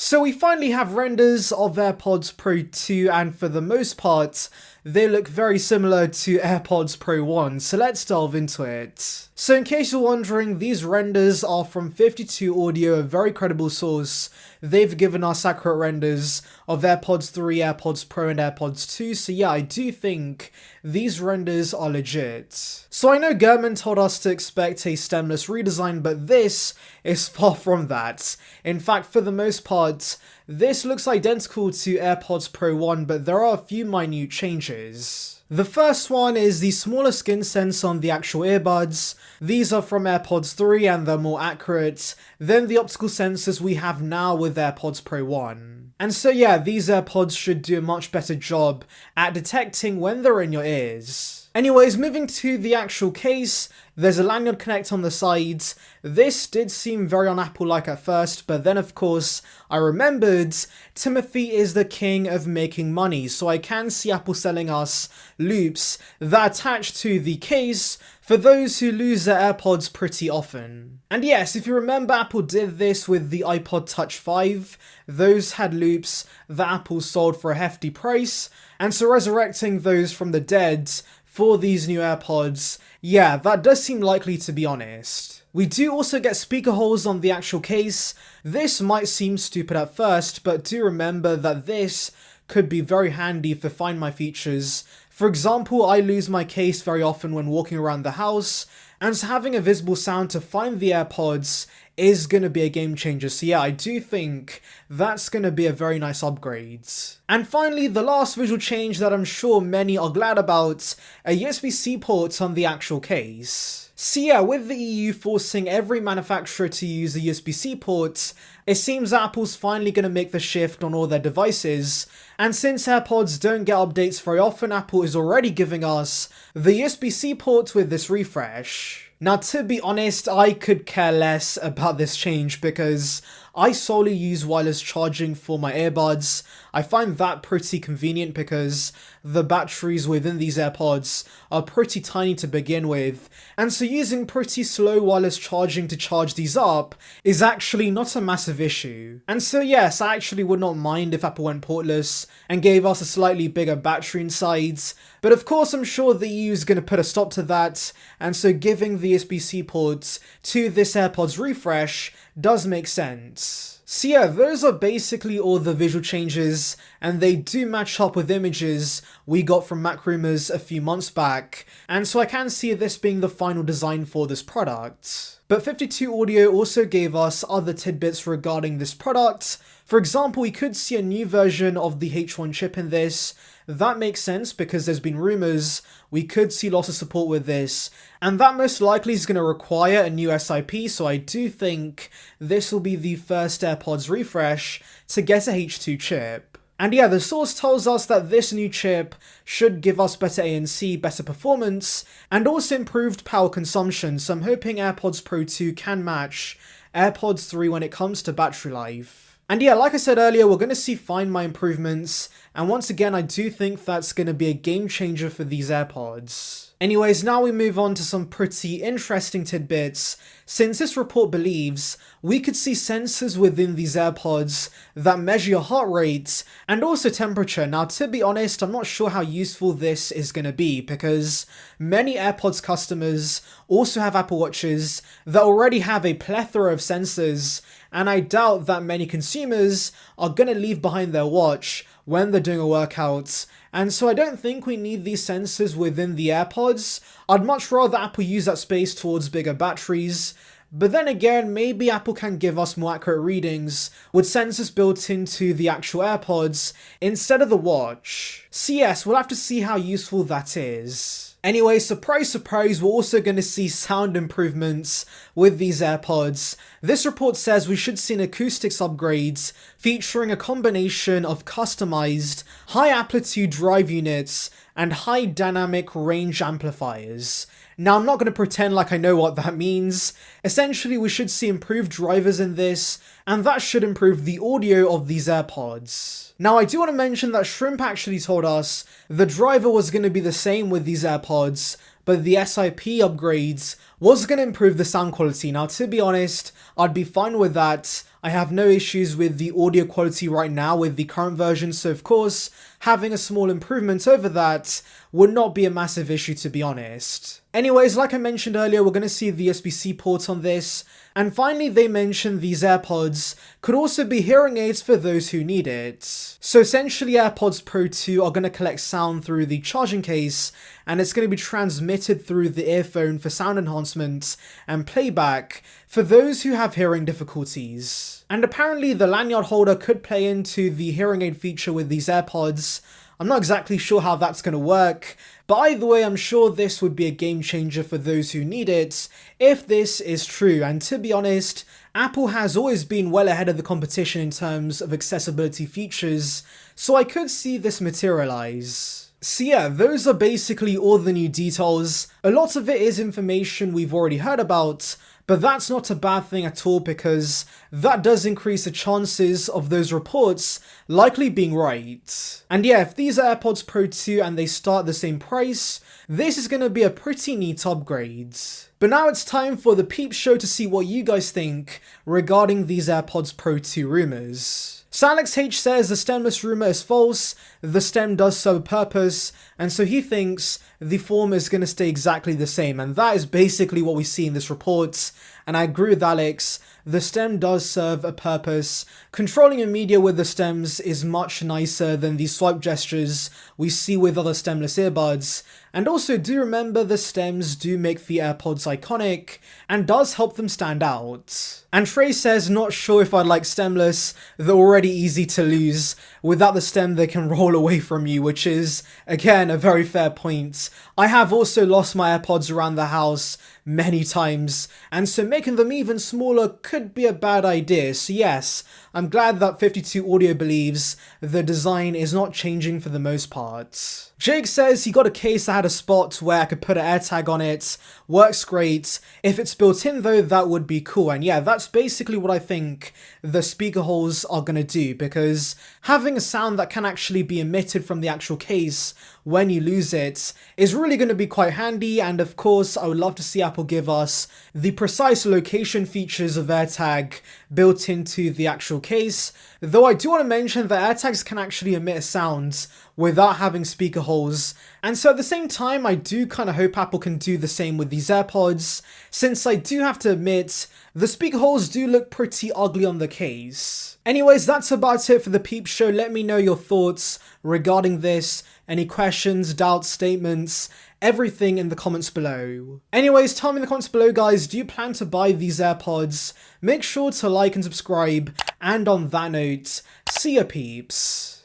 So we finally have renders of AirPods Pro 2, and for the most part, they look very similar to AirPods Pro 1, so let's delve into it. So in case you're wondering, these renders are from 52 Audio, a very credible source. They've given us accurate renders of AirPods 3, AirPods Pro, and AirPods 2, so yeah, I do think these renders are legit. So I know Gurman told us to expect a stemless redesign, but this is far from that. In fact, for the most part, this looks identical to AirPods Pro 1, but there are a few minute changes. The first one is the smaller skin sense on the actual earbuds. These are from AirPods 3 and they're more accurate than the optical sensors we have now with AirPods Pro 1. And so yeah, these AirPods should do a much better job at detecting when they're in your ears. Anyways, moving to the actual case, there's a lanyard connect on the sides. This did seem very un-Apple-like at first, but then of course I remembered Timothy is the king of making money, so I can see Apple selling us loops that attach to the case for those who lose their AirPods pretty often. And yes, if you remember, Apple did this with the iPod Touch 5. Those had loops that Apple sold for a hefty price, and so resurrecting those from the dead for these new AirPods, yeah, that does seem likely, to be honest. We do also get speaker holes on the actual case. This might seem stupid at first, but do remember that this could be very handy for Find My features. For example, I lose my case very often when walking around the house, and so having a visible sound to find the AirPods is going to be a game changer. So yeah, I do think that's going to be a very nice upgrade. And finally, the last visual change that I'm sure many are glad about, a USB-C port on the actual case. So yeah, with the EU forcing every manufacturer to use a USB-C port, it seems Apple's finally going to make the shift on all their devices, and since AirPods don't get updates very often, Apple is already giving us the USB-C port with this refresh. Now, to be honest, I could care less about this change because I solely use wireless charging for my earbuds. I find that pretty convenient because the batteries within these AirPods are pretty tiny to begin with, and so using pretty slow wireless charging to charge these up is actually not a massive issue. And so yes, I actually would not mind if Apple went portless and gave us a slightly bigger battery inside, but of course I'm sure the EU is going to put a stop to that, and so giving the USB-C ports to this AirPods refresh does make sense. So yeah, those are basically all the visual changes, and they do match up with images we got from Mac Rumours a few months back, and so I can see this being the final design for this product. But 52 Audio also gave us other tidbits regarding this product. For example, we could see a new version of the H1 chip in this. That makes sense because there's been rumours we could see loss of support with this, and that most likely is going to require a new SIP, so I do think this will be the first AirPods refresh to get a H2 chip. And yeah, the source tells us that this new chip should give us better ANC, better performance, and also improved power consumption, so I'm hoping AirPods Pro 2 can match AirPods 3 when it comes to battery life. And yeah, like I said earlier, we're going to see Find My improvements, and once again, I do think that's going to be a game changer for these AirPods. Anyways, now we move on to some pretty interesting tidbits. Since this report believes we could see sensors within these AirPods that measure your heart rate and also temperature. Now, to be honest, I'm not sure how useful this is going to be because many AirPods customers also have Apple Watches that already have a plethora of sensors, and I doubt that many consumers are going to leave behind their watch when they're doing a workout, and so I don't think we need these sensors within the AirPods. I'd much rather Apple use that space towards bigger batteries, but then again, maybe Apple can give us more accurate readings with sensors built into the actual AirPods instead of the watch. So yes, we'll have to see how useful that is. Anyway, surprise surprise, we're also going to see sound improvements with these AirPods. This report says we should see an acoustics upgrade featuring a combination of customized high amplitude drive units and high dynamic range amplifiers. Now, I'm not going to pretend like I know what that means. Essentially, we should see improved drivers in this, and that should improve the audio of these AirPods. Now, I do want to mention that Shrimp actually told us the driver was going to be the same with these AirPods, but the SIP upgrades was going to improve the sound quality. Now, to be honest, I'd be fine with that. I have no issues with the audio quality right now with the current version, so of course, having a small improvement over that would not be a massive issue, to be honest. Anyways, like I mentioned earlier, we're going to see the USB-C port on this, and finally they mentioned these AirPods could also be hearing aids for those who need it. So essentially AirPods Pro 2 are going to collect sound through the charging case, and it's going to be transmitted through the earphone for sound enhancement and playback for those who have hearing difficulties. And apparently the lanyard holder could play into the hearing aid feature with these AirPods. I'm not exactly sure how that's going to work, but either way I'm sure this would be a game changer for those who need it if this is true. And to be honest, Apple has always been well ahead of the competition in terms of accessibility features, so I could see this materialize. So yeah, those are basically all the new details. A lot of it is information we've already heard about, but that's not a bad thing at all because that does increase the chances of those reports likely being right. And yeah, if these are AirPods Pro 2 and they start the same price, this is going to be a pretty neat upgrade. But now it's time for the peep show to see what you guys think regarding these AirPods Pro 2 rumours. So Alex H says the stemless rumor is false, the stem does serve a purpose, and so he thinks the form is going to stay exactly the same, and that is basically what we see in this report, and I agree with Alex. The stem does serve a purpose. Controlling your media with the stems is much nicer than the swipe gestures we see with other stemless earbuds. And also do remember the stems do make the AirPods iconic and does help them stand out. And Trey says, not sure if I'd like stemless, they're already easy to lose. Without the stem they can roll away from you, which is, again, a very fair point. I have also lost my AirPods around the house many times, and so making them even smaller could be a bad idea. So yes, I'm glad that 52 Audio believes the design is not changing for the most part. Jake says he got a case that had a spot where I could put an AirTag on it. Works great. If it's built in though, that would be cool. And yeah, that's basically what I think the speaker holes are going to do, because having a sound that can actually be emitted from the actual case when you lose it is really going to be quite handy. And of course, I would love to see Apple give us the precise location features of AirTag built into the actual case. Though I do want to mention that AirTags can actually emit a sound without having speaker holes, and so at the same time I do kind of hope Apple can do the same with these AirPods, since I do have to admit the speaker holes do look pretty ugly on the case. Anyways, that's about it for the peep show. Let me know your thoughts regarding this, any questions, doubts, statements, everything in the comments below. Anyways, tell me in the comments below guys, do you plan to buy these AirPods? Make sure to like and subscribe, and on that note, see ya peeps.